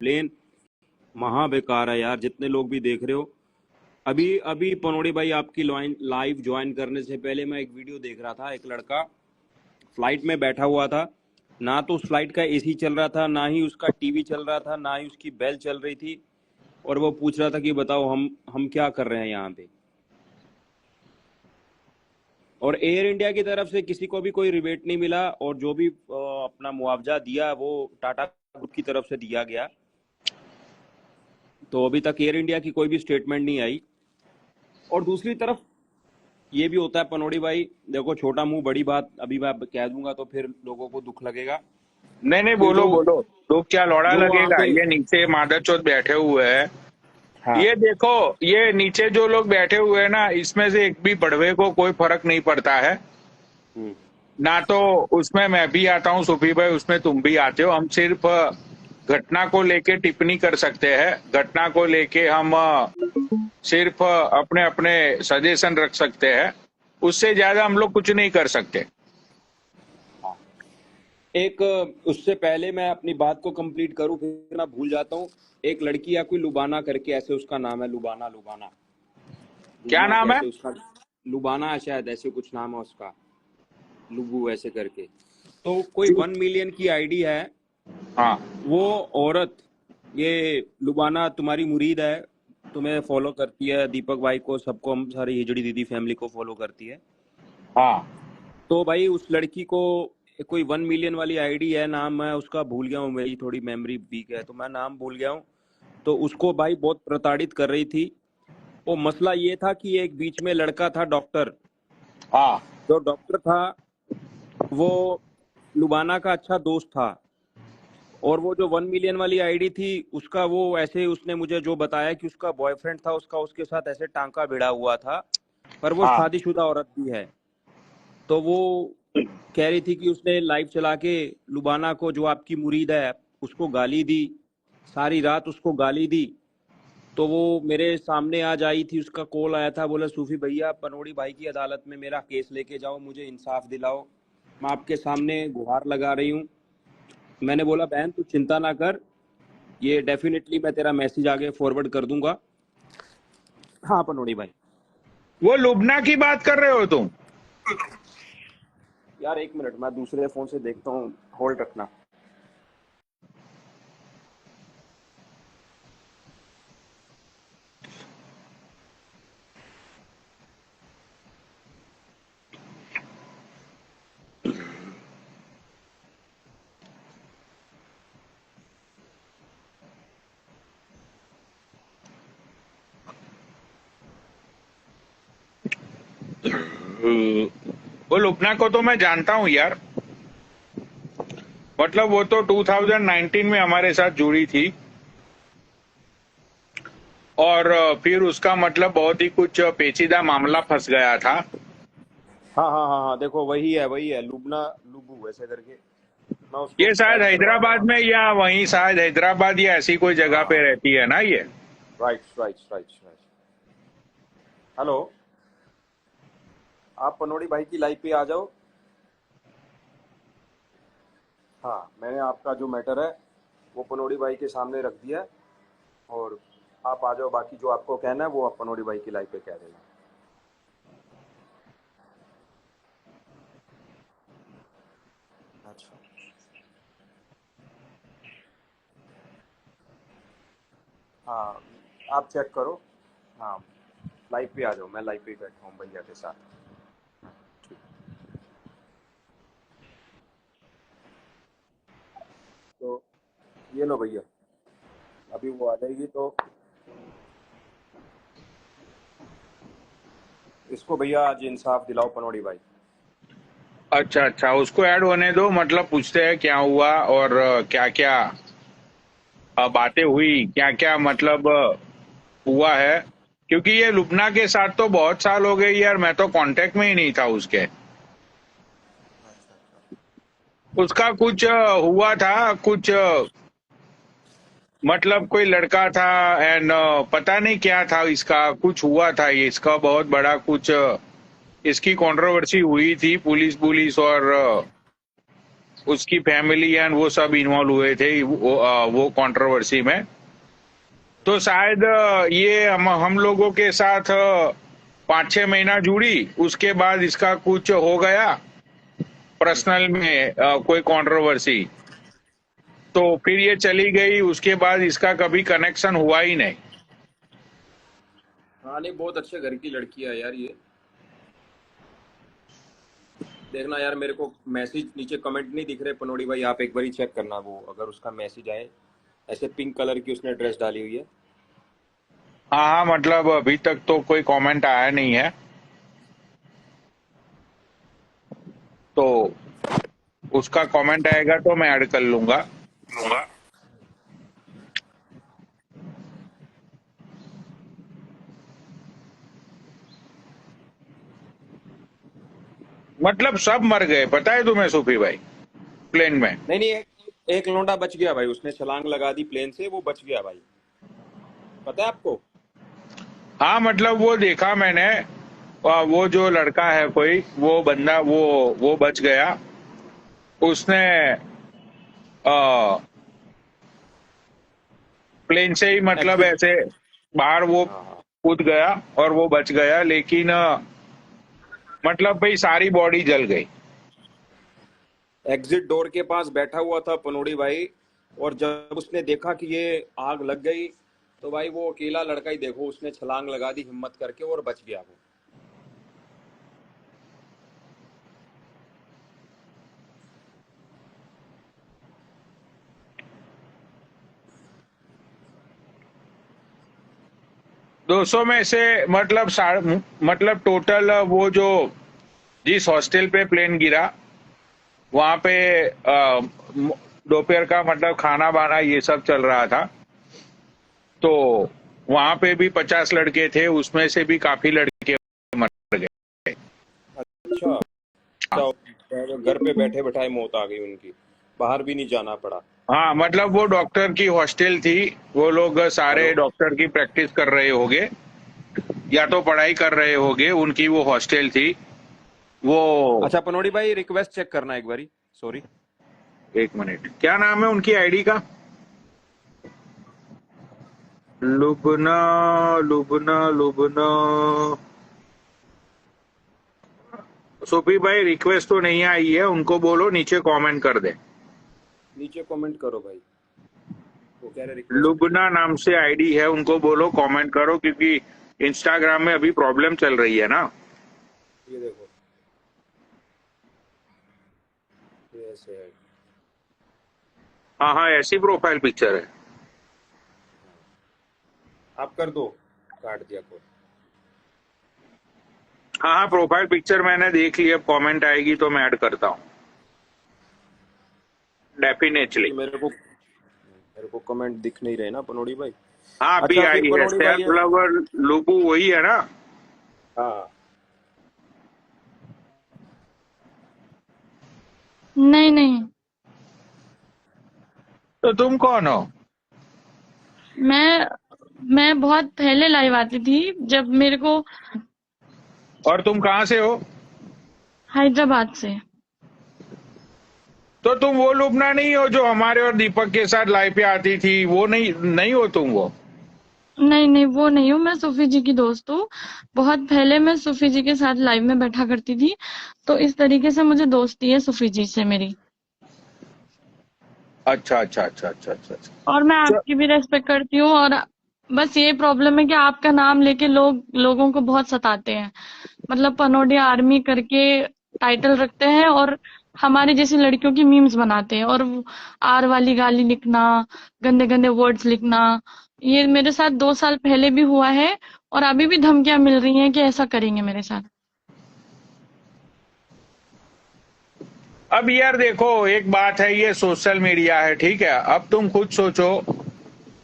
Plane महा बेकार है यार, जितने लोग भी देख रहे हो। अभी अभी पनोड़ी भाई आपकी लाइव ज्वाइन करने से पहले मैं एक वीडियो देख रहा था। एक लड़का फ्लाइट में बैठा हुआ था, ना तो उस फ्लाइट का एसी चल रहा था, ना ही उसका टीवी चल रहा था, ना ही उसकी बेल चल रही थी, और वो पूछ रहा था कि बताओ हम क्या कर रहे हैं यहाँ पे। और एयर इंडिया की तरफ से किसी को भी कोई रिबेट नहीं मिला, और जो भी अपना मुआवजा दिया वो टाटा ग्रुप की तरफ से दिया गया। तो अभी तक एयर इंडिया की कोई भी स्टेटमेंट नहीं आई। और दूसरी तरफ ये भी होता है पनोड़ी भाई, देखो छोटा मुंह बड़ी बात, अभी मैं कह दूंगा तो फिर लोगों को दुख लगेगा नहीं नहीं, कि बोलो बोलो। तो क्या लौड़ा जो वहां लगेगा? पे, ये नीचे मादरचोद बैठे हुए हैं। हाँ, ये देखो, ये नीचे जो लोग बैठे हुए हैं ना, इसमें से एक भी बढ़वे को कोई फर्क नहीं पड़ता है ना। तो उसमें मैं भी आता हूँ सूफी भाई, उसमें तुम भी आते हो। हम सिर्फ घटना को लेके टिप्पणी कर सकते हैं, घटना को लेके हम सिर्फ अपने अपने सजेशन रख सकते हैं। उससे ज्यादा हम लोग कुछ नहीं कर सकते। एक उससे पहले मैं अपनी बात को कंप्लीट करूं, फिर मैं भूल जाता हूं। एक लड़की है कोई लुबाना करके, ऐसे उसका नाम है, लुबाना लुबाना क्या लुबना नाम है? कैसे उसका, लुबाना है शायद, ऐसे कुछ नाम है उसका, लुबू ऐसे करके। तो कोई 1 मिलियन की आईडी है। हाँ वो औरत, ये लुबाना तुम्हारी मुरीद है, तुम्हें फॉलो करती है, दीपक भाई को, सबको, हम सारी हिजड़ी दीदी फैमिली को फॉलो करती है। हाँ तो भाई उस लड़की को कोई 1 मिलियन वाली आईडी है, नाम मैं उसका भूल गया हूँ, मेरी थोड़ी मेमोरी वीक है तो मैं नाम भूल गया हूँ। तो उसको भाई बहुत प्रताड़ित कर रही थी। वो मसला ये था कि एक बीच में लड़का था डॉक्टर, हाँ जो डॉक्टर था वो लुबाना का अच्छा दोस्त था। और वो जो 1 मिलियन वाली आईडी थी उसका, वो ऐसे उसने मुझे जो बताया कि उसका बॉयफ्रेंड था, उसका उसके साथ ऐसे टांका भिड़ा हुआ था, पर वो हाँ। शादीशुदा औरत भी है। तो वो कह रही थी कि उसने लाइव चला के लुबाना को, जो आपकी मुरीद है, उसको गाली दी, सारी रात उसको गाली दी। तो वो मेरे सामने आज आई थी, उसका कॉल आया था, बोला सूफी भैया पनोड़ी भाई की अदालत में मेरा केस लेके जाओ, मुझे इंसाफ दिलाओ, मैं आपके सामने गुहार लगा रही हूँ। मैंने बोला बहन तू चिंता ना कर, ये डेफिनेटली मैं तेरा मैसेज आगे फॉरवर्ड कर दूंगा। हाँ पनोड़ी भाई। वो लुबना की बात कर रहे हो तुम? यार एक मिनट, मैं दूसरे फोन से देखता हूँ, होल्ड रखना। वो लुबना को तो मैं जानता हूँ यार। मतलब वो तो 2019 में हमारे साथ जुड़ी थी, और फिर उसका मतलब बहुत ही कुछ पेचीदा मामला फंस गया था। हाँ हाँ हाँ हाँ, देखो वही है लुबना, लुबू ऐसे करके, मैं उसको ये शायद ऐड करवा रहा हैदराबाद हूँ। में, या वहीं शायद हैदराबाद या ऐसी कोई जगह पे हाँ, रहती है ना ये। Right right right right. Hello, आप पनोड़ी भाई की लाइव पे आ जाओ। हाँ, मैंने आपका जो मैटर है वो पनोड़ी भाई के सामने रख दिया है, और आप आ जाओ, बाकी जो आपको कहना है वो आप पनोड़ी भाई की लाइव पे कह देना। अच्छा, हाँ, आप चेक करो। हाँ, लाइव पे आ जाओ, मैं लाइव पे ही बैठा हूँ भैया के साथ। ठीक, तो ये लो भैया, अभी वो आ जाएगी तो इसको भैया आज इंसाफ दिलाओ पनोड़ी भाई। अच्छा अच्छा, उसको ऐड होने दो। मतलब पूछते हैं क्या हुआ, और क्या क्या बातें हुई, क्या क्या मतलब हुआ है। क्योंकि ये लुबना के साथ तो बहुत साल हो गए यार, मैं तो कांटेक्ट में ही नहीं था उसके। अच्छा अच्छा। उसका कुछ हुआ था कुछ, मतलब कोई लड़का था, एंड पता नहीं क्या था इसका, कुछ हुआ था ये, इसका बहुत बड़ा कुछ इसकी कंट्रोवर्सी हुई थी, पुलिस पुलिस और उसकी फैमिली एंड वो सब इन्वॉल्व हुए थे वो कंट्रोवर्सी में। तो शायद ये हम लोगों के साथ 5-6 महीना जुड़ी, उसके बाद इसका कुछ हो गया पर्सनल में, कोई कंट्रोवर्सी, तो फिर ये चली गई। उसके बाद इसका कभी कनेक्शन हुआ ही नहीं। हाँ नहीं, बहुत अच्छे घर की लड़की है यार ये। देखना यार, मेरे को मैसेज नीचे कमेंट नहीं दिख रहे पनोड़ी भाई, आप एक बार ही चेक करना, वो अगर उसका मैसेज आए। ऐसे पिंक कलर की उसने ड्रेस डाली हुई है। हाँ हाँ, मतलब अभी तक तो कोई कमेंट आया नहीं है, तो उसका कमेंट आएगा तो मैं ऐड कर लूंगा। मतलब सब मर गए, पता है तुम्हें सूफी भाई, प्लेन में। नहीं नहीं, एक लौंडा बच गया भाई, उसने छलांग लगा दी प्लेन से, वो बच गया भाई। पता है आपको? हाँ मतलब वो देखा मैंने, वो जो लड़का है कोई, वो बंदा, वो बच गया। उसने प्लेन से ही मतलब एग्जिट। ऐसे बाहर वो हाँ हाँ। कूद गया और वो बच गया, लेकिन मतलब भाई सारी बॉडी जल गई। एग्जिट डोर के पास बैठा हुआ था पनोड़ी भाई। और जब उसने देखा कि ये आग लग गई, तो भाई वो अकेला लड़का ही देखो, उसने छलांग लगा दी हिम्मत करके और बच गया वो। 200 में से मतलब मतलब टोटल वो जो जिस हॉस्टल पे प्लेन गिरा, वहां पे दोपहर का मतलब खाना बाना ये सब चल रहा था, तो वहां पे भी 50 लड़के थे, उसमें से भी काफी लड़के मर गए। अच्छा। हाँ अच्छा, घर पे बैठे बैठाए मौत आ गई उनकी, बाहर भी नहीं जाना पड़ा। हाँ, मतलब वो डॉक्टर की हॉस्टल थी, वो लोग सारे हेलो। डॉक्टर की प्रैक्टिस कर रहे होंगे या तो पढ़ाई कर रहे होंगे, उनकी वो हॉस्टल थी वो। अच्छा पनोड़ी भाई, रिक्वेस्ट चेक करना एक बारी। सॉरी। एक मिनट, क्या नाम है उनकी आईडी का? लुबना, लुबना, लुबना। सोफी भाई रिक्वेस्ट तो नहीं आई है, उनको बोलो नीचे कमेंट कर दे। नीचे कमेंट करो भाई, वो कह रहे रिक्वेस्ट नहीं लुबना आई। नाम से आईडी है, उनको बोलो कमेंट करो, क्योंकि इंस्टाग्राम में अभी प्रॉब्लम चल रही है ना। ये देखो, ये ऐसे है। हाँ हाँ, ऐसी प्रोफाइल पिक्चर है। आप कर दो, काट दिया कॉल। हाँ हाँ, प्रोफाइल पिक्चर मैंने देख ली, अब कमेंट आएगी तो मैं ऐड करता हूँ डेफिनेटली। क्योंकि मेरे को कमेंट दिख नहीं रहे ना पनोड़ी भाई। हाँ अभी अच्छा फिर आई है, पनोड़ी भाई सेल्फ ये। लवर लुबू वही है ना? हाँ। नहीं नहीं, तो तुम कौन हो? मैं मैं बहुत पहले लाइव आती थी, जब मेरे को और तुम कहाँ से हो? हैदराबाद से। तो तुम वो लुबना नहीं हो जो हमारे और दीपक के साथ लाइव पे आती थी? वो नहीं, नहीं हो तुम वो? नहीं नहीं, वो नहीं हूँ, मैं सूफी जी की दोस्त हूँ। बहुत पहले मैं सूफी जी के साथ लाइव में बैठा करती थी, तो इस तरीके से मुझे दोस्ती है सूफी जी से मेरी। अच्छा अच्छा अच्छा अच्छा अच्छा अच्छा। और मैं आपकी भी रेस्पेक्ट करती हूँ। और बस ये प्रॉब्लम है कि आपका नाम लेके लोगों को बहुत सताते हैं, मतलब पनोडिया आर्मी करके टाइटल रखते हैं और हमारी जैसी लड़कियों की मीम्स बनाते हैं, और वो आर वाली गाली लिखना, गंदे गंदे वर्ड्स लिखना, ये मेरे साथ 2 साल पहले भी हुआ है और अभी भी धमकियां मिल रही हैं कि ऐसा करेंगे मेरे साथ। अब यार देखो, एक बात है, ये सोशल मीडिया है, ठीक है? अब तुम खुद सोचो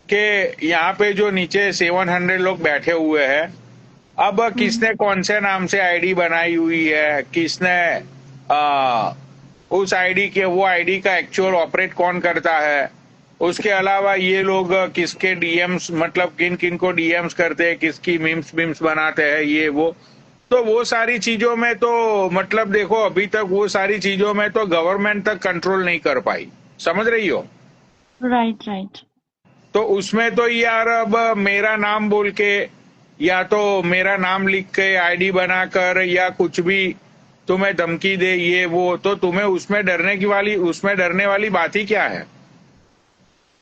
कि यहाँ पे जो नीचे 700 लोग बैठे हुए हैं, अब हम्म। किसने कौन से नाम से आईडी बनाई हुई है, किसने आ, उस आईडी के, वो आईडी का एक्चुअल ऑपरेट कौन करता है, उसके अलावा ये लोग किसके डीएम्स, मतलब किन किन को डीएम्स करते हैं, किसकी मीम्स बीम्स बनाते हैं, ये वो तो वो सारी चीजों में तो मतलब देखो, अभी तक वो सारी चीजों में तो गवर्नमेंट तक कंट्रोल नहीं कर पाई, समझ रही हो? Right right. तो उसमें तो यार अब मेरा नाम बोल के या तो मेरा नाम लिख के आईडी बनाकर या कुछ भी तुम्हें धमकी दे ये वो, तो तुम्हें उसमें डरने वाली बात ही क्या है?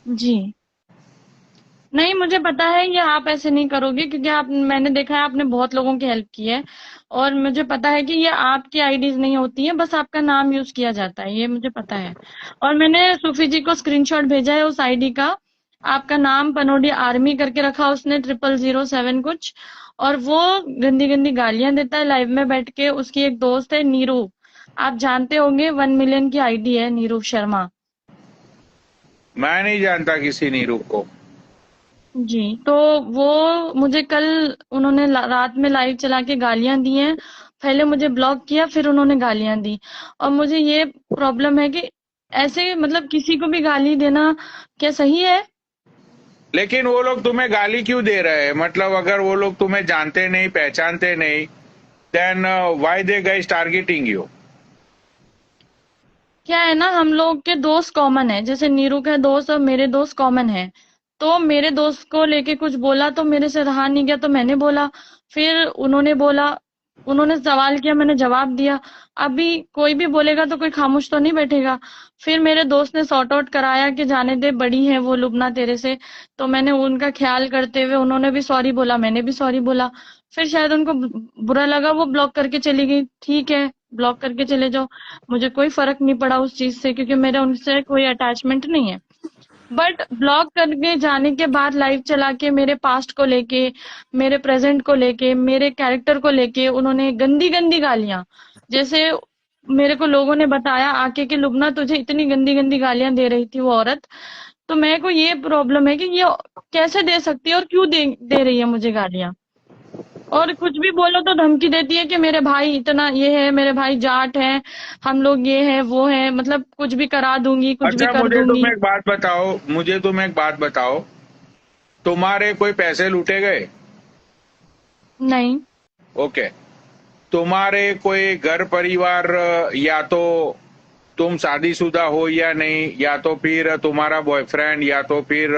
जी नहीं, मुझे पता है ये आप ऐसे नहीं करोगे, क्योंकि आप, मैंने देखा है आपने बहुत लोगों की हेल्प की है। और मुझे पता है कि ये आपकी आईडीज नहीं होती है, बस आपका नाम यूज किया जाता है, ये मुझे पता है। और मैंने सूफी जी को स्क्रीनशॉट भेजा है उस आईडी का। आपका नाम पनोडी आर्मी करके रखा उसने, 0007 कुछ। और वो गंदी गंदी गालियां देता है लाइव में बैठ के। उसकी एक दोस्त है नीरू, आप जानते होंगे, 1 मिलियन की आईडी है नीरू शर्मा। मैं नहीं जानता किसी नीरू को। जी, तो वो मुझे कल उन्होंने रात में लाइव चला के गालियां दी हैं। पहले मुझे ब्लॉक किया, फिर उन्होंने गालियां दी। और मुझे ये प्रॉब्लम है कि ऐसे मतलब किसी को भी गाली देना क्या सही है? लेकिन वो लोग तुम्हें गाली क्यों दे रहे हैं? मतलब अगर वो लोग तुम्हें जानते नहीं पहचानते नहीं, then why they guys targeting you? क्या है ना, हम लोग के दोस्त कॉमन है, जैसे नीरू के दोस्त और मेरे दोस्त कॉमन है। तो मेरे दोस्त को लेके कुछ बोला तो मेरे से रहा नहीं गया, तो मैंने बोला। फिर उन्होंने बोला, उन्होंने सवाल किया, मैंने जवाब दिया। अभी कोई भी बोलेगा तो कोई खामोश तो नहीं बैठेगा। फिर मेरे दोस्त ने सॉर्ट आउट कराया कि जाने दे, बड़ी है वो लुबना तेरे से। तो मैंने उनका ख्याल करते हुए, उन्होंने भी सॉरी बोला, मैंने भी सॉरी बोला। फिर शायद उनको बुरा लगा, वो ब्लॉक करके चली गई। ठीक है, ब्लॉक करके चले जाओ, मुझे कोई फर्क नहीं पड़ा उस चीज से, क्योंकि मेरा उनसे कोई अटैचमेंट नहीं है। बट ब्लॉक करके जाने के बाद लाइव चला के मेरे पास्ट को लेके, मेरे प्रेजेंट को लेके, मेरे कैरेक्टर को लेके उन्होंने गंदी गंदी गालियां, जैसे मेरे को लोगों ने बताया आके कि लुबना तुझे इतनी गंदी गंदी गालियां दे रही थी वो औरत। तो मेरे को ये प्रॉब्लम है कि ये कैसे दे सकती है और क्यों दे रही है मुझे गालियां। और कुछ भी बोलो तो धमकी देती है कि मेरे भाई इतना ये है, मेरे भाई जाट है, हम लोग ये है वो है, मतलब कुछ भी करा दूंगी, कुछ भी अच्छा, कर दूंगी। मुझे तुम एक बात बताओ, तुम्हारे कोई पैसे लूटे गए? नहीं। ओके। तुम्हारे कोई घर परिवार, या तो तुम शादीशुदा हो या नहीं, या तो फिर तुम्हारा बॉयफ्रेंड, या तो फिर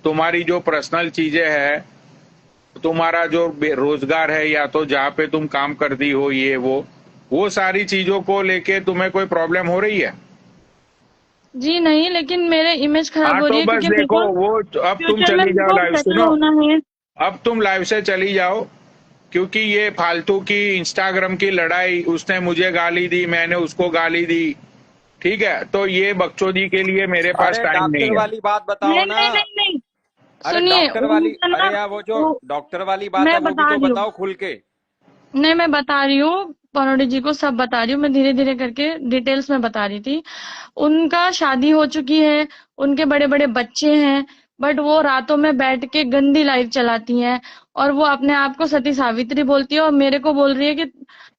तुम्हारी जो पर्सनल चीजें है, तुम्हारा जो रोजगार है, या तो जहाँ पे तुम काम करती हो ये वो सारी चीजों को लेके तुम्हें कोई प्रॉब्लम हो रही है? जी नहीं, लेकिन मेरे इमेज खराब हाँ हो रही तो है, बस क्योंकि मेरे देखो, को वो अब तुम फ्यूचर में चली मेरे जाओ को लाइव, सेटल सुनो। होना है। अब तुम लाइव से चली जाओ, क्योंकि ये फालतू की इंस्टाग्राम की लड़ाई, उसने मुझे गाली दी, मैंने उसको गाली दी, ठीक है? तो ये बकचोदी के लिए मेरे पास अरे टाइम नहीं डॉक्टर है। वाली बात बताओ नहीं ना। नहीं नहीं नहीं, अरे सुनिए डॉक्टर वाली, उनका ना, अरे यार वो जो वो डॉक्टर वाली बात है मैं वो भी बता तो रही हूँ। बताओ खुल के। नहीं, मैं बता रही हूँ, पनोडी जी को सब बता रही हूँ, मैं धीरे धीरे करके डिटेल्स में बता रही थी। उनका शादी हो चुकी है, उनके बड़े बड़े बच्चे हैं। बट वो रातों में बैठ के गंदी लाइफ चलाती हैं। और वो अपने आप को सती सावित्री बोलती है, और मेरे को बोल रही है कि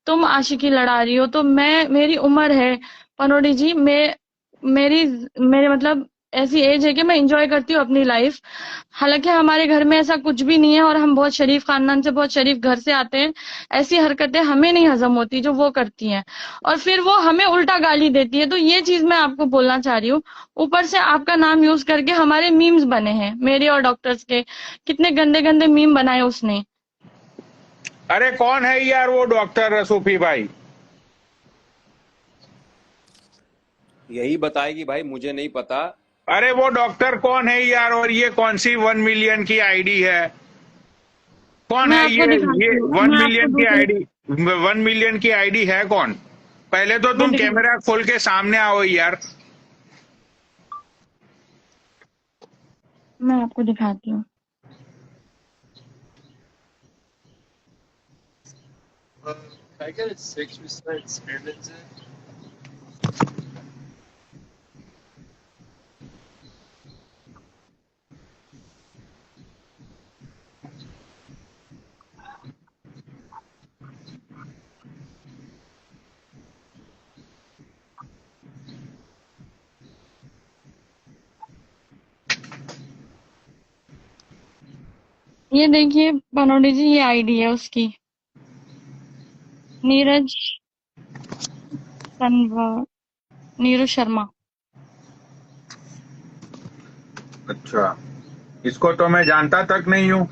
तुम आशिकी लड़ा रही हो। तो मैं, मेरी उम्र है पनोडी जी, मेरी मेरे मतलब ऐसी एज है कि मैं इंजॉय करती हूँ अपनी लाइफ। हालांकि हमारे घर में ऐसा कुछ भी नहीं है, और हम बहुत शरीफ खानदान से, बहुत शरीफ घर से आते हैं। ऐसी हरकतें हमें नहीं हजम होती जो वो करती हैं। और फिर वो हमें उल्टा गाली देती है, तो ये चीज मैं आपको बोलना चाह रही हूँ। ऊपर से आपका नाम यूज करके हमारे मीम्स बने हैं, मेरे और डॉक्टर्स के। कितने गंदे गंदे मीम बनाए उसने। अरे कौन है यार वो डॉक्टर सूफी भाई? यही बताएगी भाई, मुझे नहीं पता। अरे वो डॉक्टर कौन है यार, और ये कौन सी 1 मिलियन की आईडी है? कौन मैं है आपको ये दिखाती हूँ, वन मैं आपको मिलियन की दूसरी, आईडी? 1 मिलियन की आईडी है कौन? पहले तो मैं तुम दिखा कैमरा खोल के सामने आओ यार। मैं आपको दिखाती हूँ। Can I get a 6% spearmint in? ये देखिए पनोडी जी, ये आईडी है उसकी। नीरज तनवा नीरू शर्मा। अच्छा, इसको तो मैं जानता तक नहीं हूँ।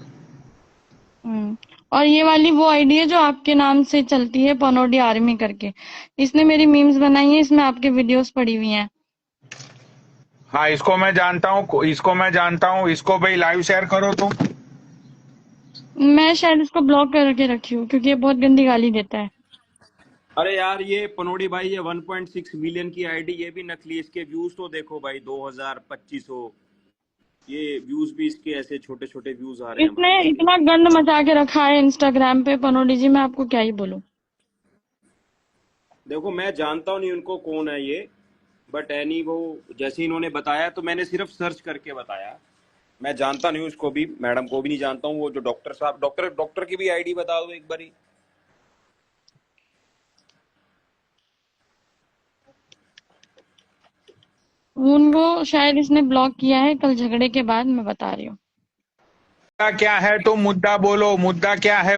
और ये वाली वो आईडी है जो आपके नाम से चलती है, पनोडी आर्मी करके। इसने मेरी मीम्स बनाई है, इसमें आपके वीडियोस पड़ी हुई हैं। हाँ, इसको मैं जानता हूँ, इसको भाई लाइव शेयर करो तुम। मैं शायद इसको ब्लॉक करके रखी हूँ क्योंकि ये बहुत गंदी गाली देता है। अरे यार ये पनोडी भाई, ये 1.6 मिलियन की आईडी, ये भी नकली। इसके व्यूज तो देखो भाई, 2025 ये व्यूज भी इसके ऐसे छोटे छोटे व्यूज आ रहे हैं इसने भाई इसके। इतना गंद मचा के रखा है इंस्टाग्राम पे पनोडी जी, मैं आपको क्या ही बोलूं। देखो मैं जानता हूँ नहीं उनको कौन है ये, बट एनी वो जैसे इन्होंने बताया तो मैंने सिर्फ सर्च करके बताया। मैं जानता नहीं हूँ उसको भी, मैडम को भी नहीं जानता हूँ। वो जो डॉक्टर साहब, डॉक्टर की भी आईडी बता दो एक बारी। उनको शायद इसने ब्लॉक किया है कल झगड़े के बाद, मैं बता रही हूँ। क्या है तुम मुद्दा बोलो, मुद्दा क्या है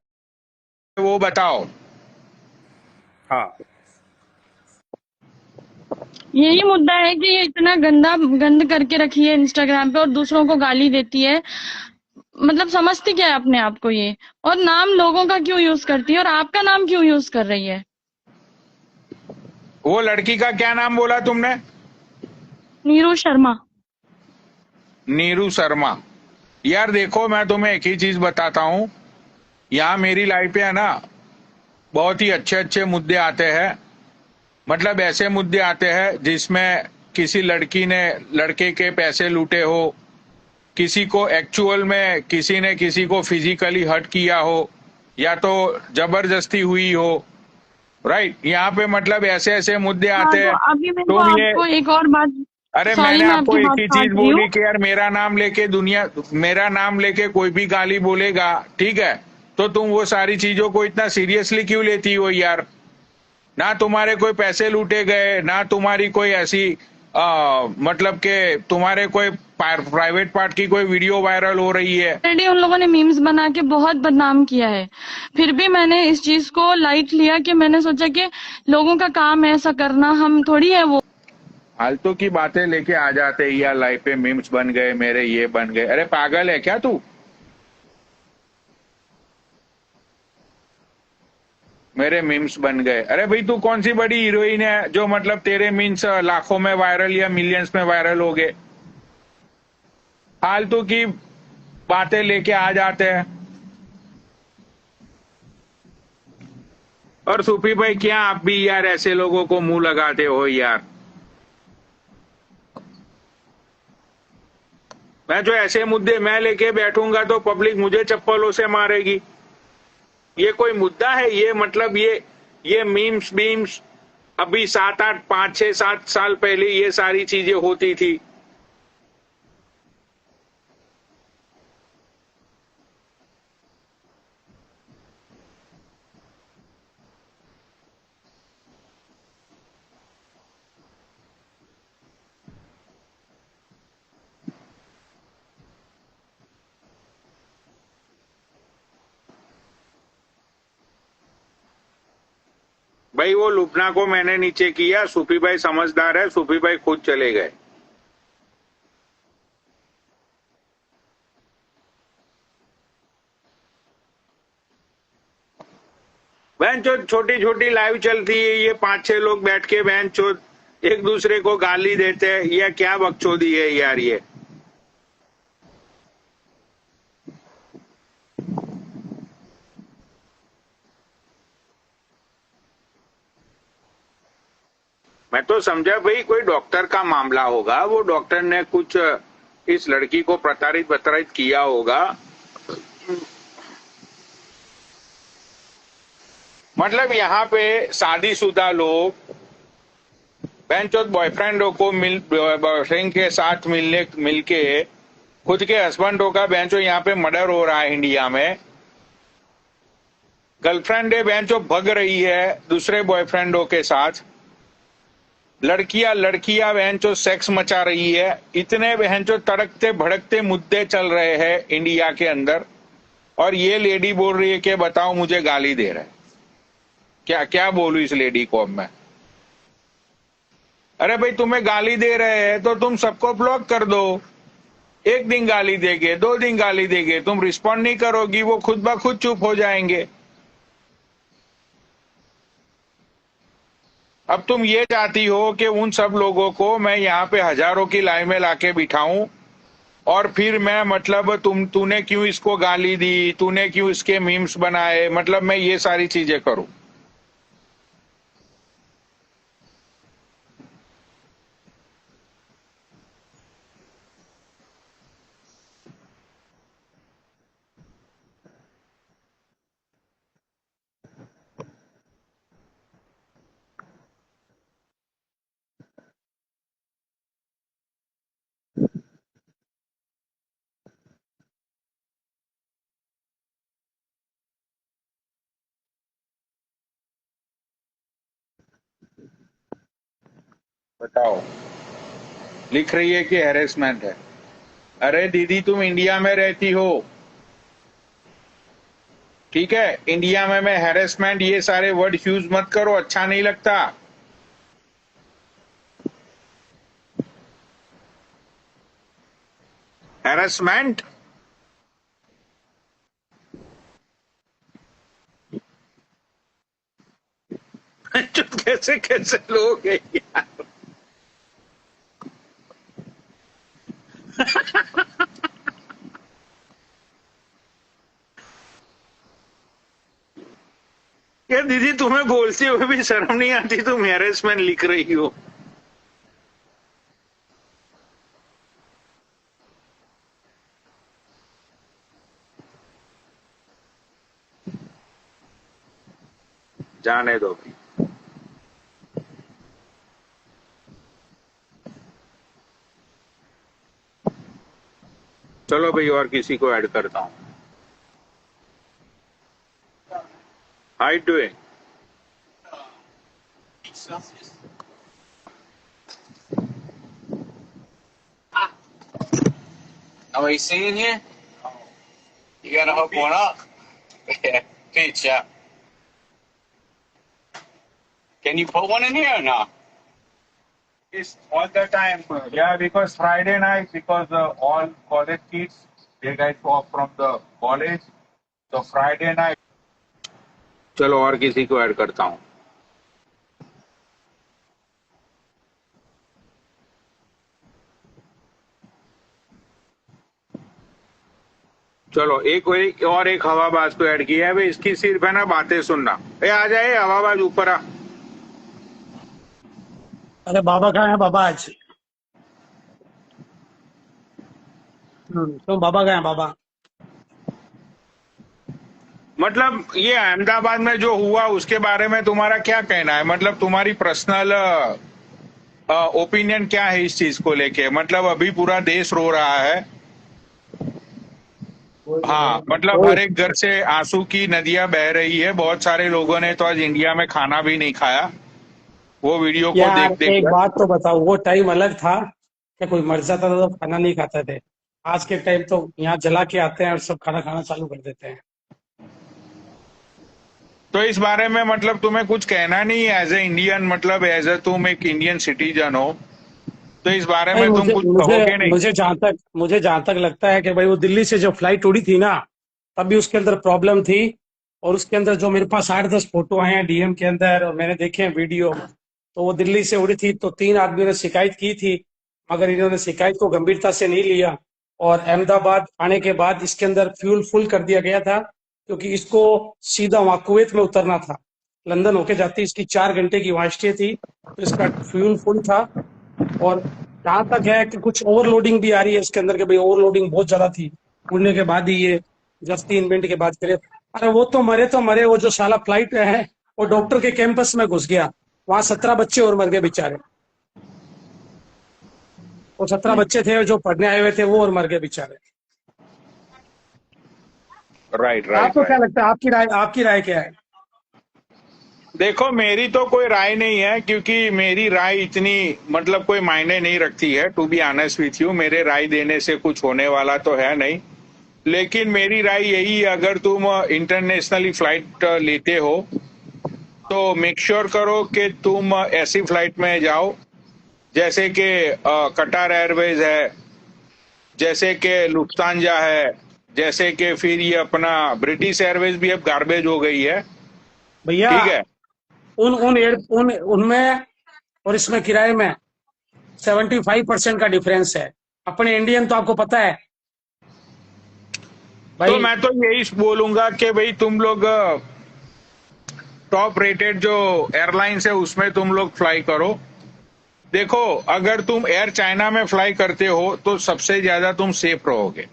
वो बताओ। हाँ, यही मुद्दा है कि ये इतना गंद करके रखी है इंस्टाग्राम पे और दूसरों को गाली देती है। मतलब समझती क्या है अपने आप को ये, और नाम लोगों का क्यों यूज करती है और आपका नाम क्यों यूज कर रही है। वो लड़की का क्या नाम बोला तुमने? नीरू शर्मा। नीरू शर्मा। यार देखो, मैं तुम्हें एक ही चीज बताता हूँ, यहाँ मेरी लाइफ पे है ना, बहुत ही अच्छे अच्छे मुद्दे आते हैं। मतलब ऐसे मुद्दे आते हैं जिसमें किसी लड़की ने लड़के के पैसे लूटे हो, किसी को एक्चुअल में किसी ने किसी को फिजिकली हर्ट किया हो, या तो जबरदस्ती हुई हो। राइट, यहाँ पे मतलब ऐसे ऐसे मुद्दे हाँ, आते तो हैं। अभी मेरे को तुम ये आपको एक और बात, अरे सॉरी मैंने मैं आपको आपकी एक बात ही काट चीज रही बोली हूँ। कि यार मेरा नाम लेके कोई भी गाली बोलेगा, ठीक है, तो तुम वो सारी चीजों को इतना सीरियसली क्यों लेती हो यार? ना तुम्हारे कोई पैसे लूटे गए, ना तुम्हारी कोई ऐसी मतलब के तुम्हारे कोई प्राइवेट पार्ट की कोई वीडियो वायरल हो रही है। ऑलरेडी उन लोगों ने मीम्स बना के बहुत बदनाम किया है, फिर भी मैंने इस चीज को लाइट लिया कि मैंने सोचा कि लोगों का काम है ऐसा करना, हम थोड़ी है वो। फालतू की बातें लेके आ जाते हैं यार, लाइफ पे मीम्स बन गए मेरे, ये बन गए। अरे पागल है क्या तू? मेरे मीम्स बन गए। अरे भाई तू कौन सी बड़ी हीरोइन है जो मतलब तेरे मीम्स लाखों में वायरल या मिलियंस में वायरल हो गए? फालतू की बातें लेके आ जाते हैं। और सूफी भाई क्या आप भी यार ऐसे लोगों को मुंह लगाते हो यार? मैं जो ऐसे मुद्दे मैं लेके बैठूंगा तो पब्लिक मुझे चप्पलों से मारेगी। ये कोई मुद्दा है? ये मतलब ये मीम्स बीम्स अभी 7-8 5-6-7 साल पहले ये सारी चीजें होती थी। भाई वो लुबना को मैंने नीचे किया, सूफी भाई समझदार है, सूफी भाई खुद चले गए। बहन चो छोटी छोटी लाइव चलती है, ये 5-6 लोग बैठ के बहन चो एक दूसरे को गाली देते हैं। यह क्या बकचोदी है यार ये? मैं तो समझा भाई कोई डॉक्टर का मामला होगा, वो डॉक्टर ने कुछ इस लड़की को प्रताड़ित किया होगा। मतलब यहाँ पे शादीशुदा लोग बेंचोत बॉयफ्रेंडों को बॉयफ्रेंड के साथ मिलके खुद के हस्बैंडों का बेंचो यहाँ पे मर्डर हो रहा है इंडिया में। गर्लफ्रेंडे बेंचो भग रही है दूसरे बॉयफ्रेंडों के साथ। लड़कियां बेंचो सेक्स मचा रही है। इतने बेंचो तड़कते भड़कते मुद्दे चल रहे हैं इंडिया के अंदर, और ये लेडी बोल रही है कि बताओ मुझे गाली दे रहा है। क्या क्या बोलूं इस लेडी को अब मैं? अरे भाई तुम्हें गाली दे रहे हैं तो तुम सबको ब्लॉक कर दो। एक दिन गाली देंगे, 2 दिन गाली देंगे, तुम रिस्पॉन्ड नहीं करोगी, वो खुद ब खुद चुप हो जाएंगे। अब तुम ये चाहती हो कि उन सब लोगों को मैं यहाँ पे हजारों की लाइन में लाके बिठाऊं और फिर मैं मतलब तूने क्यों इसको गाली दी, तूने क्यों इसके मीम्स बनाए, मतलब मैं ये सारी चीजें करूं। बताओ, लिख रही है कि हैरेसमेंट है। अरे दीदी तुम इंडिया में रहती हो, ठीक है, इंडिया में मैं हैरेसमेंट ये सारे वर्ड यूज मत करो, अच्छा नहीं लगता। हैरेसमेंट कैसे कैसे लोग हैं यार। क्या दीदी तुम्हें बोलते हुए भी शर्म नहीं आती, तुम हैरेसमेंट लिख रही हो? जाने दो भाई। चलो भाई और किसी को ऐड करता हूँ। How you doing? Oh, are you seeing here? You gotta hook one up. Yeah, pitch, yeah. Can you put one in here or not? It's all the time. Yeah, because Friday night, because all college kids, they guys off from the college. So Friday night. चलो और किसी को add करता हूँ। चलो एक और एक हवाबाज को ऐड किया है भाई, इसकी सिर्फ है ना बातें सुनना। आ जाए हवाबाज, ऊपर आ। अरे बाबा कहाँ है बाबा आज? तो बाबा कहाँ है बाबा? मतलब ये अहमदाबाद में जो हुआ उसके बारे में तुम्हारा क्या कहना है? मतलब तुम्हारी पर्सनल ओपिनियन क्या है इस चीज को लेके? मतलब अभी पूरा देश रो रहा है। हाँ, मतलब हर एक घर से आंसू की नदियां बह रही है। बहुत सारे लोगों ने तो आज इंडिया में खाना भी नहीं खाया वो वीडियो को यार देख एक कर। बात तो बताओ, वो टाइम अलग था क्या? कोई मर जाता था तो खाना नहीं खाते थे। आज के टाइम तो यहाँ जला के आते हैं और सब खाना खाना चालू कर देते हैं। तो इस बारे में मतलब तुम्हें कुछ कहना नहीं है एज ए इंडियन, मतलब एज ए तुम एक इंडियन सिटीजन हो, तो इस बारे नहीं, में तुम मुझे कुछ मुझे कहोगे नहीं? मुझे जहां तक लगता है कि भाई वो दिल्ली से जो फ्लाइट उड़ी थी ना, तब भी उसके अंदर प्रॉब्लम थी। और उसके अंदर जो मेरे पास 8-10 फोटो आए हैं डीएम के अंदर और मैंने देखे हैं वीडियो, तो वो दिल्ली से उड़ी थी तो 3 आदमियों ने शिकायत की थी, मगर इन्होंने शिकायत को गंभीरता से नहीं लिया। और अहमदाबाद आने के बाद इसके अंदर फ्यूल फुल कर दिया गया था, क्योंकि इसको सीधा वहां कुवैत में उतरना था। लंदन होके जाती इसकी 4 घंटे की वहां स्टे थी, तो इसका फ्यूल फुल था। और जहां तक है कि कुछ ओवरलोडिंग भी आ रही है इसके अंदर, के भाई ओवरलोडिंग बहुत ज्यादा थी, उड़ने के बाद ही ये जस्ट 3 मिनट के बाद करे। अरे वो तो मरे, वो जो साला फ्लाइट है वो डॉक्टर के कैंपस में घुस गया, वहां 17 बच्चे और मर गए बेचारे। वो 17 बच्चे थे जो पढ़ने आए हुए थे, वो और मर गए बेचारे। राइट आपको क्या लगता है? आपकी राय क्या है? देखो मेरी तो कोई राय नहीं है, क्योंकि मेरी राय इतनी मतलब कोई मायने नहीं रखती है। To be honest with you, मेरे राय देने से कुछ होने वाला तो है नहीं। लेकिन मेरी राय यही है, अगर तुम इंटरनेशनली फ्लाइट लेते हो तो मेक श्योर करो कि तुम ऐसी फ्लाइट में जाओ जैसे कि कटार एयरवेज है, जैसे कि लुफ्तांजा है, जैसे कि फिर ये अपना ब्रिटिश एयरवेज भी अब गार्बेज हो गई है। भैया ठीक है, उनमें और इसमें किराए में 75% का डिफरेंस है। अपने इंडियन तो आपको पता है भाई। तो मैं तो यही बोलूंगा कि भाई तुम लोग टॉप रेटेड जो एयरलाइंस है उसमें तुम लोग फ्लाई करो। देखो, अगर तुम एयर चाइना में फ्लाई करते हो तो सबसे ज्यादा तुम सेफ रहोगे,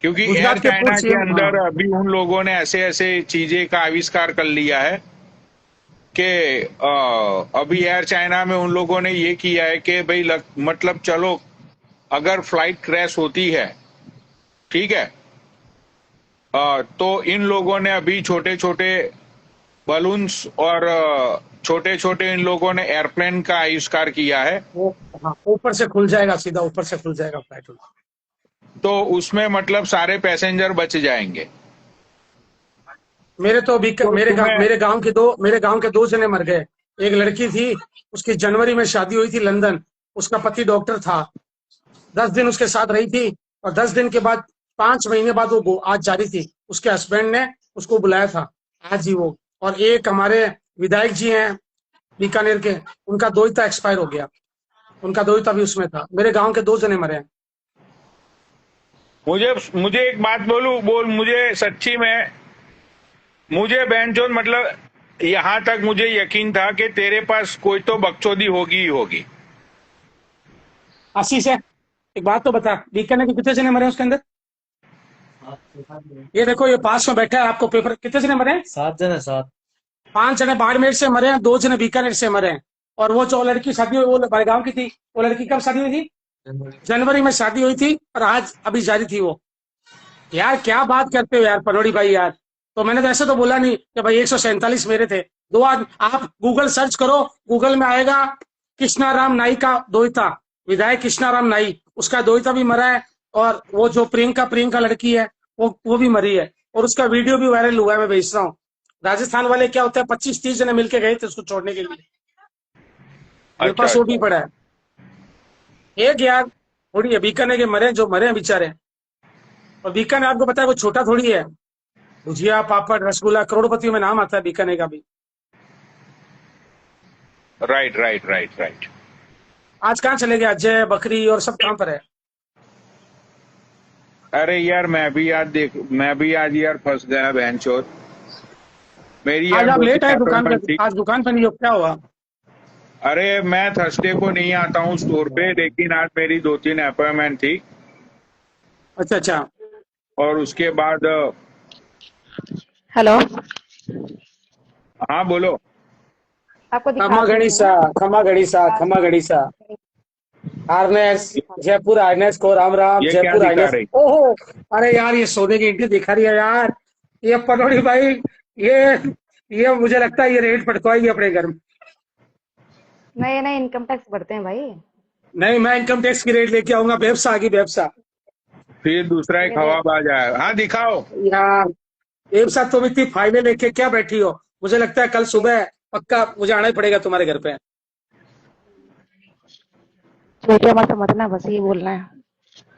क्योंकि एयर गुजरात के चाइना फूड के सेम, अंदर अभी उन लोगों ने ऐसे ऐसे चीजें का आविष्कार कर लिया है कि अभी एयर चाइना में उन लोगों ने ये किया है कि भाई मतलब चलो अगर फ्लाइट क्रैश होती है, ठीक है, तो इन लोगों ने अभी छोटे छोटे बलून्स और छोटे छोटे इन लोगों ने एयरप्लेन का आविष्कार किया है। वो हाँ, ऊपर से खुल जाएगा, सीधा ऊपर से खुल जाएगा फ्लाइट। तो उसमें मतलब सारे पैसेंजर बच जाएंगे। मेरे तो अभी तो तुम्हें मेरे गांव के 2 जने मर गए। एक लड़की थी, उसकी जनवरी में शादी हुई थी लंदन, उसका पति डॉक्टर था, 10 दिन उसके साथ रही थी और 10 दिन के बाद 5 महीने बाद वो आज जा रही थी। उसके हस्बैंड ने उसको बुलाया था आज ही वो। और एक हमारे विधायक जी हैं बीकानेर के, उनका दोहिता एक्सपायर हो गया, उनका दोहिता भी उसमें था। मेरे गांव के 2 जने मरे हैं। मुझे एक बात बोल, मुझे सच्ची में मुझे बहनचोद मतलब यहां तक मुझे यकीन था कि तेरे पास कोई तो बकचोदी होगी ही होगी। आशीष है, एक बात तो बता, बीकानेर के कितने जने मरे हैं उसके अंदर? ये देखो, ये पास में बैठा है, आपको पेपर, कितने जने मरे हैं? 7 जने 7। 5 जने बाड़मेर से मरे हैं, 2 जने बीकानेर से मरे हैं। और वो जो लड़की शादी हुई वो बड़गांव की थी। वो लड़की कब शादी हुई थी? जनवरी में शादी हुई थी और आज अभी जारी थी वो। यार क्या बात करते हो यार पनोड़ी भाई यार। तो मैंने तो ऐसे तो बोला नहीं कि भाई 147 मेरे थे। 2 आज आप गूगल सर्च करो, गूगल में आएगा कृष्णाराम नाई का दोहिता, विधायक कृष्णाराम नाई, उसका दोहिता भी मरा है। और वो जो प्रियंका लड़की है वो भी मरी है। और उसका वीडियो भी वायरल हुआ है, मैं भेज रहा हूँ। राजस्थान वाले क्या होता है, 25-30 जने मिलके गए थे उसको छोड़ने के लिए। मेरे पास वो भी पड़ा है। एक यार थोड़ी है, बीकानेर के मरे जो मरे हैं बेचारे। और बीकानेर आपको पता है वो छोटा थोड़ी है। भुजिया, पापड़, रसगुल्ला, करोड़पतियों में नाम आता है बीकानेर का भी। राइट। आज कहाँ चले गए अजय, बकरी और सब कहाँ पर है? अरे यार मैं भी आज यार फंस गया बहनचोद। मेरी आज यार आप लेट आए दुकान अपॉइंटमेंट पे, थी। आज दुकान पे नहीं हो, क्या हुआ? अरे मैं थर्सडे को नहीं आता हूँ स्टोर पे, लेकिन आज मेरी 2-3 अपॉइंटमेंट थी अच्छा। और उसके बाद हेलो, हाँ बोलो। आपको दिखा खमा रही गणिसा आर्नेस, जयपुर आर्नेस को राम राम, ये क्या जयपुर दिखा आर्नेस। रही? ओहो, अरे यार ये सोने की ईंटें दिखा रही है यार। ये पनोड़ी भाई, ये मुझे लगता है ये रेट पटकवाएगी अपने घर में। नए इनकम टैक्स भरते हैं भाई। नहीं, मैं इनकम टैक्स की रेट लेके आऊंगा। व्यवसा आगी व्यवसा फिर दूसरा एक हवाबाज आया। हाँ दिखाओ यार। व्यवसा तुम इतनी फाइलें लेके क्या बैठी हो? मुझे लगता है कल सुबह पक्का मुझे आना ही पड़ेगा तुम्हारे घर पे। छोटे मत ना, बस ये बोलना है।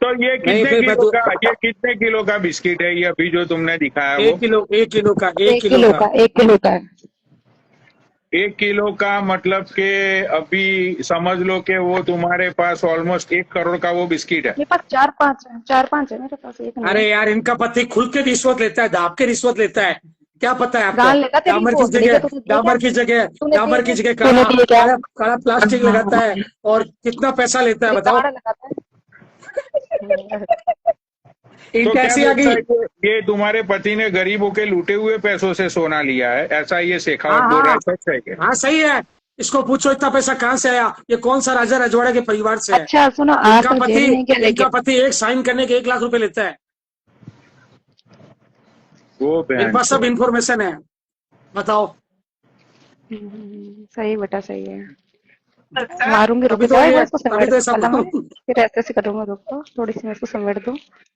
तो ये नहीं, फिर मैं कितने किलो का बिस्किट है ये अभी जो तुमने दिखाया? 1 किलो का 1 किलो का 1 किलो का है। 1 किलो का मतलब कि अभी समझ लो कि वो तुम्हारे पास ऑलमोस्ट 1 करोड़ का वो बिस्किट है। मेरे पास 4-5 है मेरे पास, एक नहीं। अरे यार इनका पति खुल के रिश्वत लेता है, दाब के रिश्वत लेता है। क्या पता है गाल लेगा आपको? तेरी डामर को, की जगह तूने दिए क्या? काला प्लास्टिक लगाता है और कितना पैसा लेता है बताओ। लगाता है। तो इनका क्या ऐसी आ बोलता गई। है कि ये तुम्हारे पति ने गरीबों के लूटे हुए पैसों से सोना लिया है, ऐसा ये शेखावत बोल रहा है, सच है क्या? हाँ सही है। इसको पूछो इतना पैसा कहाँ से आया, ये कौन सा राजा रजवाड़े के परिवार से है। अच्छा सुनो, आज तक जेल नहीं गया इनका लेकिन पति एक साइन करने के 1 लाख रुपए लेता है। वो मेरे पास सब इन्फॉर्मेशन है, बताओ। सही बेटा, सही है। मारूंगी, रुक अभी तो जाओ, ये- इसको अभी तो समेट सब फिर ऐसे करूंगा। रुक तो थोड़ी सी मैं इसको समेट दूं,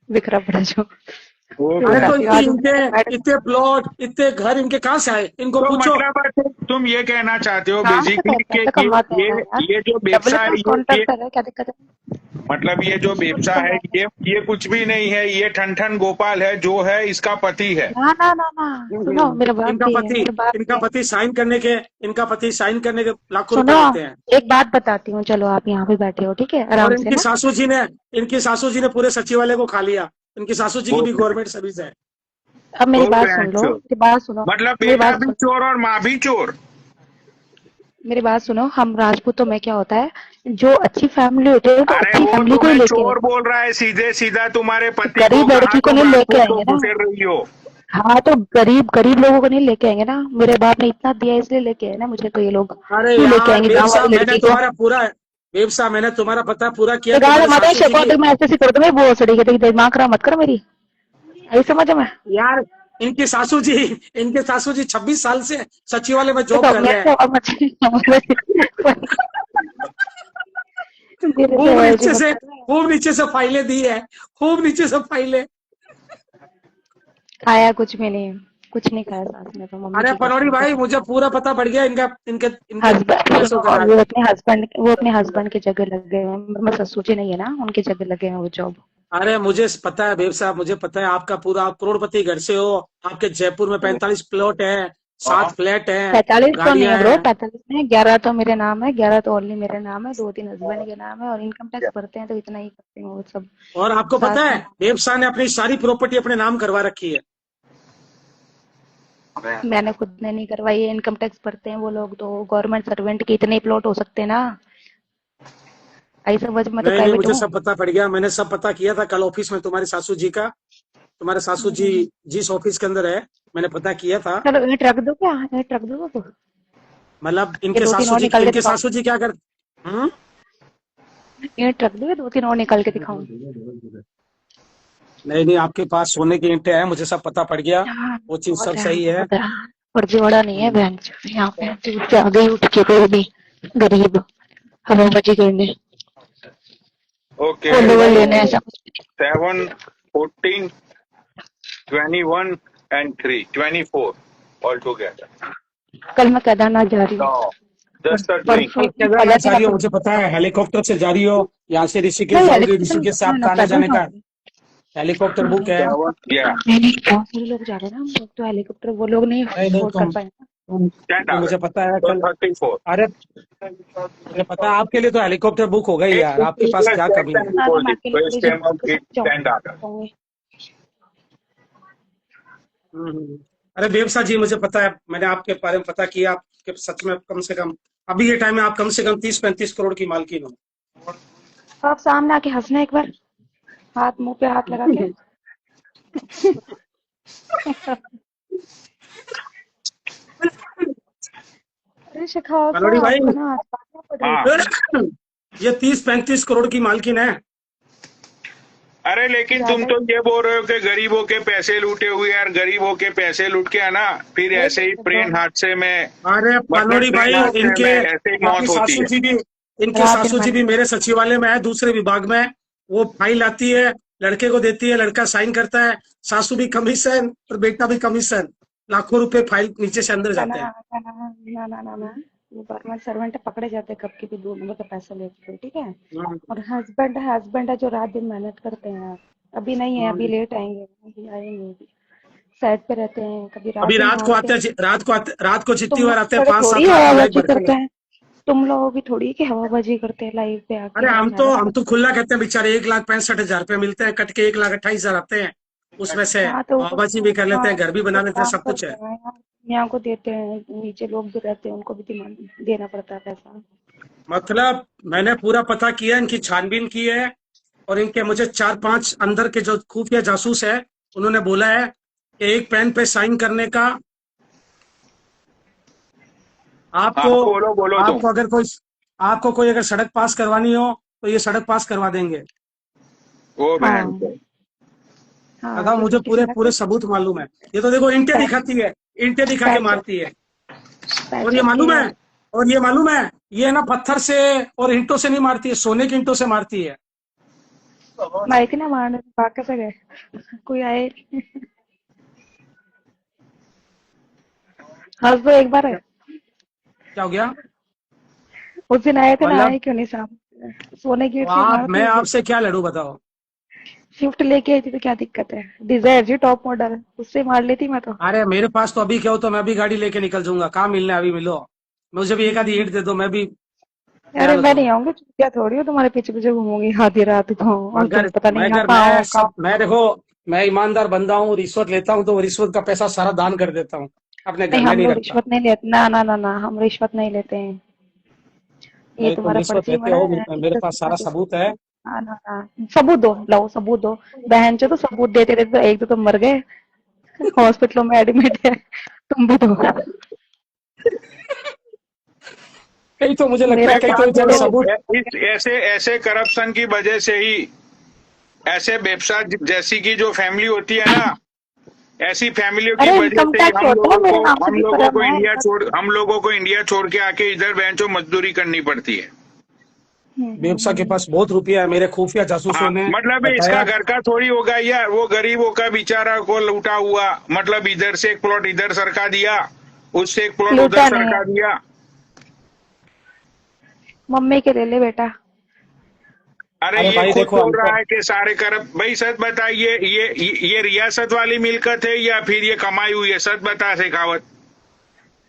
बिखरा पड़ा जो। अरे तो बताती हूँ, आज इतने प्लॉट इतने घर इनके कहाँ से आए, इनको तो पूछो। मतलब तुम ये कहना चाहते हो कहाँ से बेसिकली कि पैसे कमाते हैं यार, ये जो व्यवसाय है डब्ल्यू कॉन्ट्रैक्टर है, क्या दिक्कत है? मतलब ये जो व्यवसाय है ये कुछ भी नहीं है, ये ठन गोपाल है जो है इसका पति है। ना ना ना ना, सुनो मेरे बाप इनका भी है, पति मेरे बाप इनका भी है। पति साइन करने के लाखों रुपए सुनो, लेते हैं। एक बात बताती हूँ, चलो आप यहाँ पे बैठे हो, ठीक है, और आराम से ना। इनकी सासू जी ने पूरे सचिवालय को खा लिया। इनकी सासू जी की वो भी गवर्नमेंट सर्विस है। अब मेरी बात सुन लो, चोर, मेरी बात सुनो, मतलब मेरी बेटा बात भी सुनो, चोर और माँ भी चोर। मेरी बात सुनो। हम राजपूतों में क्या होता है, जो अच्छी फैमिली होती है तो अरे अच्छी वो फैमिली को ही तुम्हें लेके चोर आएंगे। बोल रहा है सीधे सीधा, तुम्हारे पति को गरीब कहा लड़की को तुम नहीं लेके राजपूत को आएंगे ना। घुसेड़ रही हो। हाँ तो गरीब गरीब लोगों को नहीं लेके आएंगे ना, मेरे बाप ने इतना दिया इसलिए लेके आए ना मुझे, तो ये लोग अरे क्यों लेके यार आएंगे गाँव वाली लड़की को? बेब साहब मैंने तुम्हारा पता पूरा किया गाँव तुम्हारी मत सासू जी की। मैं ऐसे कर दूं, मैं वो सड़ी के दिमाग खराब मत करो मेरी, यही समझ में। यार इनके सासू जी 26 साल से सचिवालय में जॉब देखो कर मैं रहे हैं। तो अब मेरे खूब से नीचे मत से करना। खूब नीचे से फाइलें दी है, खूब नीचे से फाइलें। खाया कुछ भी नहीं, कुछ नहीं खाया सास ने, तो मम्मी अरे की पनौड़ी कसम भाई से। मुझे पूरा पता पड़ गया इनका इनके इनके पैसों हस्बैंड, का और राज। वो अपने हस्बैंड की जगह लगे हुए हैं, मैं ससुर जी नहीं है ना, उनकी जगह लगे हैं वो जॉब। अरे मुझे पता है बेब साहब, मुझे पता है आपका पूरा, आप करोड़पति घर से हो। आपके जयपुर में 45 प्लॉट है, 7 फ्लैट है, 45 तो नहीं है गाड़ियां ब्रो, हैं। 45 नहीं, 11 तो मेरे नाम है, 11 तो ओनली मेरे नाम है, 2-3 हस्बैंड के नाम है, और इनकम टैक्स भरते हैं तो इतना ही करते हैं वो सब। और आपको पता सास है के बेब साहब ने अपनी सारी प्रॉपर्टी अपने नाम करवा रखी है। नाम। मैंने खुद ने नहीं करवाई है, इनकम टैक्स भरते हैं वो लोग, तो गवर्नमेंट सर्वेंट के इतने प्लॉट हो सकते हैं ना, ऐसा वजह मैं तो नहीं प्राइवेट मुझे हूँ। सब पता पड़ गया, मैंने सब पता किया था कल ऑफिस में तुम्हारे सासू जी का। तुम्हारे सासू जी जिस ऑफिस के अंदर है मैंने पता किया था। चलो ईंट रख दो, क्या ईंट रख दो तो, मतलब ये 2-3 और निकाल के इनके दिखाओ, सासू जी क्या कर। ईंट रख दो, ये 2-3 और निकाल के दिखाऊं। नहीं आपके पास सोने की ईंटें हैं, मुझे सब पता पड़ गया, वो चीज सब सही है। फर्जीवाड़ा नहीं है बहन, यहाँ पे दूर से आगे उठ के कोई भी गरीब हवाबाजी करने, ओके फॉलोवर लेने, ऐसा 7, 14, 21 and 3, 24 all together. कल मैं केदारनाथ जा रही हूँ, No, just the twin. परसों केदारनाथ जा रही हो मुझे पता है, हेलीकॉप्टर से जा रही हो, यहाँ से ऋषिकेश जाओगी, ऋषिकेश से आपका आने जाने का हेलीकॉप्टर बुक है। 7, yeah. नहीं, बहुत सारे लोग जा रहे हैं ना, हम लोग तो हेलीकॉप्टर वो लोग नहीं अफोर्ड कर पाएंगे। तो मुझे पता है कल। 34. अरे मुझे पता है आपके लिए तो हेलीकॉप्टर बुक हो गई यार, आपके पास क्या कमी है। अरे बेबसा जी मुझे पता है, मैंने आपके बारे में पता किया, आपके सच में कम से कम अभी ये टाइम में आप कम से कम 30-35 करोड़ की मालकिन हो। आप सामने आके हंसना एक बार, हाथ मुंह पे हाथ लगा के। अरे शिखाओ मनोड़ी भाई ना, ये 30-35 करोड़ की मालकिन है। अरे लेकिन तुम तो ये बोल रहे हो कि गरीबों के पैसे लूटे हुए, यार गरीबों के पैसे लूट के है ना, फिर ऐसे ही ट्रेन हादसे में, अरे मनोड़ी भाई इनके ऐसे ही मौत होती है। इनके सासू जी भी मेरे सचिवालय में है, दूसरे विभाग में। वो फाइल आती है, लड़के को देती है, लड़का साइन करता है, सासू भी कमीशन और बेटा भी कमीशन, लाखों रुपए फाइल नीचे से अंदर जाते हैं। ना गवर्नमेंट सर्वेंट पकड़े जाते कब के भी, 2 नंबर का पैसा लेते, ठीक है। और हस्बैंड है जो रात दिन मेहनत करते हैं, अभी नहीं है, अभी लेट आएंगे, अभी आएंगे, साइड पे रहते हैं, कभी अभी रात को जितनी बार आते हैं 5-7 लाख करते हैं। तुम लोग भी थोड़ी की हवाबाजी करते हैं लाइव पे आके। अरे हम तो खुला कहते हैं बेचारे, 1,65,000 रुपए मिलते हैं, कट के 1,28,000 आते हैं, उसमें से हवाबाजी भी कर लेते हैं, घर भी बना लेते हैं, सब कुछ है। यहाँ को देते हैं, नीचे लोग भी रहते हैं, उनको भी देना पड़ता है पैसा। मतलब मैंने पूरा पता किया, इनकी छानबीन की है, और इनके मुझे 4-5 अंदर के जो खुफिया जासूस है उन्होंने बोला है कि एक पेन पे साइन करने का आपको कोई अगर सड़क पास करवानी हो तो ये सड़क पास करवा देंगे। वो बहन अगर मुझे पूरे सबूत मालूम है। ये तो देखो ईंटें दिखाती है, ईंटें दिखा के मारती है। और ये मालूम है ये ना पत्थर से और ईंटों से नहीं मारती है, सोने की ईंटों से मारती है। माइक ना मारने भाग कैसे गए? कोई आए नहीं। हंस दो एक बार है। क्या हो गया? उस दिन आए थे ना, मतलब आए क्यों नहीं सामने? सोने गेट तो से आप, मारा मैं था। आपसे क्या लड़ू बताओ? शिफ्ट लेके आई थी तो क्या दिक्कत है? डिजायर जी टॉप मॉडल, उससे मार लेती मैं तो। अरे मेरे पास तो अभी क्या हो, तो मैं भी गाड़ी लेके निकल जाऊंगा। कहाँ मिलना है, अभी मिलो। मुझे भी एक आधी हिट दे दो, मैं भी अरे तैयार हो मैं नहीं जाऊंगा। आऊंगी, क्या थोड़ी हो तुम्हारे पीछे पीछे घूमूंगी आधी रात को, और तुम मगर पता नहीं यहाँ मगर कहाँ मैं हो सब, कहाँ। मैं देखो, मैं ईमानदार बंदा हूँ। रिश्वत लेता हूँ तो वो रिश्वत का पैसा सारा दान कर देता हूँ, अपने घर नहीं, में हम नहीं लोग रखता। रिश्वत नहीं लेते ना, ना ना ना, हम रिश्वत नहीं लेते हैं। ये नहीं, तुम तुम्हारा रिश्वत फर्जी लेते बड़ा हो, है, मेरे इज्जत पास सारा सिखाते सबूत है। ना ना ना, सबूत दो, लाओ सबूत दो। बहन चो तो सबूत देते देते तो एक तो तुम मर गए, हॉस्पिटलों में एडमिट है, तुम भी दो। कहीं तो मुझे लगता मेरा है कहीं तो बात बेचारे बोलो, सबूत। इस ऐसे ऐसे करप्शन की वजह से ही ऐसे व्यवसाय जैसी की जो फैमिली होती है ना, ऐसी फैमिलियों की अरे वजह इनकम से ही टैक्स होता है, मेरे नाम से भी फर्म है। हम लोगों को इंडिया छोड़ के आके इधर बेंचो मजदूरी करनी पड़ती है। बेवसा के पास बहुत रुपया है, मेरे खुफिया जासूसों हाँ, ने मतलब इसका बताया। घर का थोड़ी होगा यार, वो गरीबों का बेचारा को लूटा हुआ, मतलब इधर से एक प्लॉट इधर सरका दिया, उससे एक प्लॉट उधर लूटा नहीं है, सरका दिया। मम्मी के ले ले बेटा। अरे अरे ये भाई खुद देखो, बोल हमको रहा है कि सारे करप्ट। भाई सच बताइए, ये रियासत वाली मिल्कत है या फिर ये कमाई हुई है? सच बता शेखावत।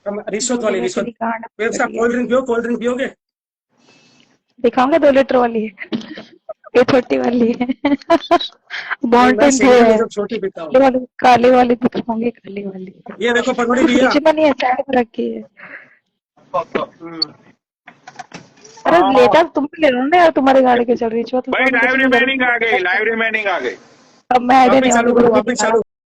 रिश्वत 2 वाली जगह रिश्वत। तेरी गांड बेवसा, फट गया। कोल्ड ड्रिंक पियो, कोल्ड ड्रिंक पियोगे? दिखाऊंगा 2 लीटर वाली है, ये छोटी वाली है। नहीं, मैं माउंटेन ड्यू सिंगल में है, जब छोटी पीता हूँ। काली वाली दिखाऊंगी, काली वाली। ये देखो पनोड़ी भैया। फ्रिज में नहीं है, साइड में रखी है। हम्म। अरे हाँ लेटा तुम भी ले लो ना यार, तुम्हारी गाड़ी के चल रही है, भाई, तो लाइव तुम्हें रिमेनिंग आ गई, जरूर। लाइव रिमेनिंग आ गई। अब मैं आइडिया वापिस नहीं चालू आऊंगी, करो, मुझे भी वापिस दिखाना। चालू